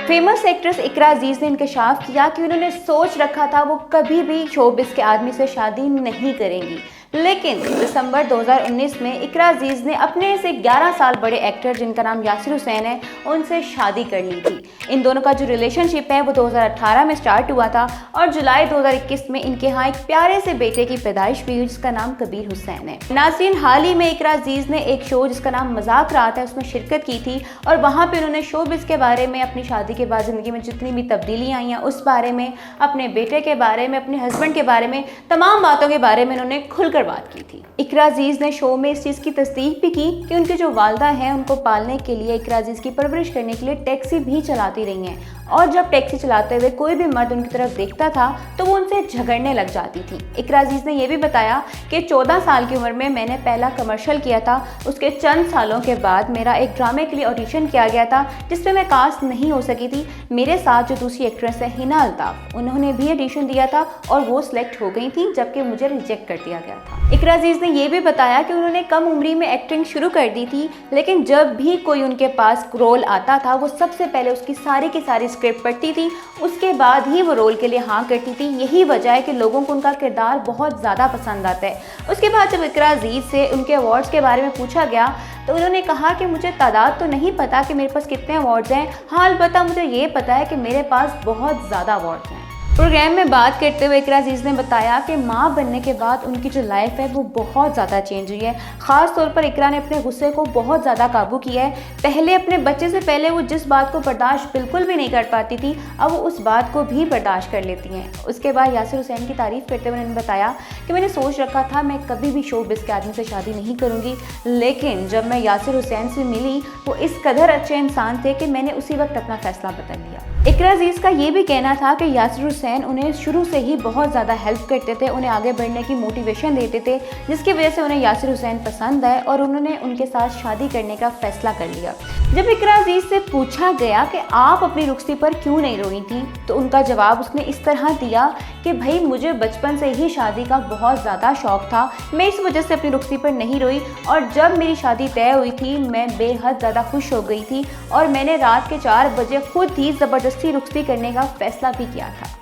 Famous actress इकरा अजीज ने इंकशाफ किया कि उन्होंने सोच रखा था वो कभी भी शोबिस के आदमी से शादी नहीं करेंगी, लेकिन दिसंबर 2019 में इकरा अजीज ने अपने से 11 साल बड़े एक्टर जिनका नाम यासिर हुसैन है उनसे शादी कर ली थी। इन दोनों का जो रिलेशनशिप है वो 2018 में स्टार्ट हुआ था और जुलाई 2021 में इनके यहाँ एक प्यारे से बेटे की पैदाइश भी हुई जिसका नाम कबीर हुसैन है। नाज़रीन, हाल ही में इकरा अजीज ने एक शो जिसका नाम मजाक रात है उसमें शिरकत की थी और वहाँ पे उन्होंने शोबिस के बारे में, अपनी शादी के बाद ज़िंदगी में जितनी भी तब्दीलियाँ आई हैं उस बारे में, अपने बेटे के बारे में, अपने हस्बैंड के बारे में, तमाम बातों के बारे में उन्होंने खुलकर बात की थी। इकरा अजीज ने शो में इस चीज़ की तस्दीक भी की कि उनकी जो वालदा हैं उनको पालने के लिए, इकरा अजीज की परवरिश करने के लिए टैक्सी भी चलाती रही हैं और जब टैक्सी चलाते हुए कोई भी मर्द उनकी तरफ देखता था तो वो उनसे झगड़ने लग जाती थी। इकरा अजीज ने यह भी बताया कि 14 साल की उम्र में मैंने पहला कमर्शियल किया था, उसके चंद सालों के बाद मेरा एक ड्रामे के लिए ऑडिशन किया गया था जिसमें मैं कास्ट नहीं हो सकी थी। मेरे साथ जो दूसरी एक्ट्रेस है हिना अल्ताफ, उन्होंने भी ऑडिशन दिया था और वो सिलेक्ट हो गई थी जबकि मुझे रिजेक्ट कर दिया गया था। इकरा अजीज ने यह भी बताया कि उन्होंने कम उम्री में एक्टिंग शुरू कर दी थी, लेकिन जब भी कोई उनके पास रोल आता था वो सबसे पहले उसकी सारी की सारी स्क्रिप्ट पढ़ती थी, उसके बाद ही वो रोल के लिए हाँ करती थी। यही वजह है कि लोगों को उनका किरदार बहुत ज़्यादा पसंद आता है। उसके बाद जब इकरा अजीज से उनके अवार्ड्स के बारे में पूछा गया तो उन्होंने कहा कि मुझे तादाद तो नहीं पता कि मेरे पास कितने अवार्ड्स हैं, हाँ अलबत्ता मुझे ये पता है कि मेरे पास बहुत ज़्यादा अवार्ड्स हैं। प्रोग्राम में बात करते हुए इकरा अजीज ने बताया कि माँ बनने के बाद उनकी जो लाइफ है वो बहुत ज़्यादा चेंज हुई है। ख़ास तौर पर इकरा ने अपने गुस्से को बहुत ज़्यादा काबू किया है। पहले अपने बच्चे से पहले वो जिस बात को बर्दाश्त बिल्कुल भी नहीं कर पाती थी, अब वो उस बात को भी बर्दाश्त कर लेती हैं। उसके बाद यासिर हुसैन की तारीफ़ करते हुए उन्होंने बताया कि मैंने सोच रखा था मैं कभी भी शोबिस के आदमी से शादी नहीं करूँगी, लेकिन जब मैं यासिर हुसैन से मिली वो इस कदर अच्छे इंसान थे कि मैंने उसी वक्त अपना फ़ैसला बदल लिया। इकरा अजीज का ये भी कहना था कि यासिर हुसैन उन्हें शुरू से ही बहुत ज़्यादा हेल्प करते थे, उन्हें आगे बढ़ने की मोटिवेशन देते थे, जिसकी वजह से उन्हें यासिर हुसैन पसंद आए और उन्होंने उनके साथ शादी करने का फैसला कर लिया। जब इकरा अजीज से पूछा गया कि आप अपनी रुखसती पर क्यों नहीं रोई थी तो उनका जवाब उसने इस तरह दिया कि भाई मुझे बचपन से ही शादी का बहुत ज़्यादा शौक़ था, मैं इस वजह से अपनी रुखसती पर नहीं रोई और जब मेरी शादी तय हुई थी मैं बेहद ज़्यादा खुश हो गई थी और मैंने रात के 4 बजे खुद ही ज़बरदस्ती रुखसती करने का फैसला भी किया था।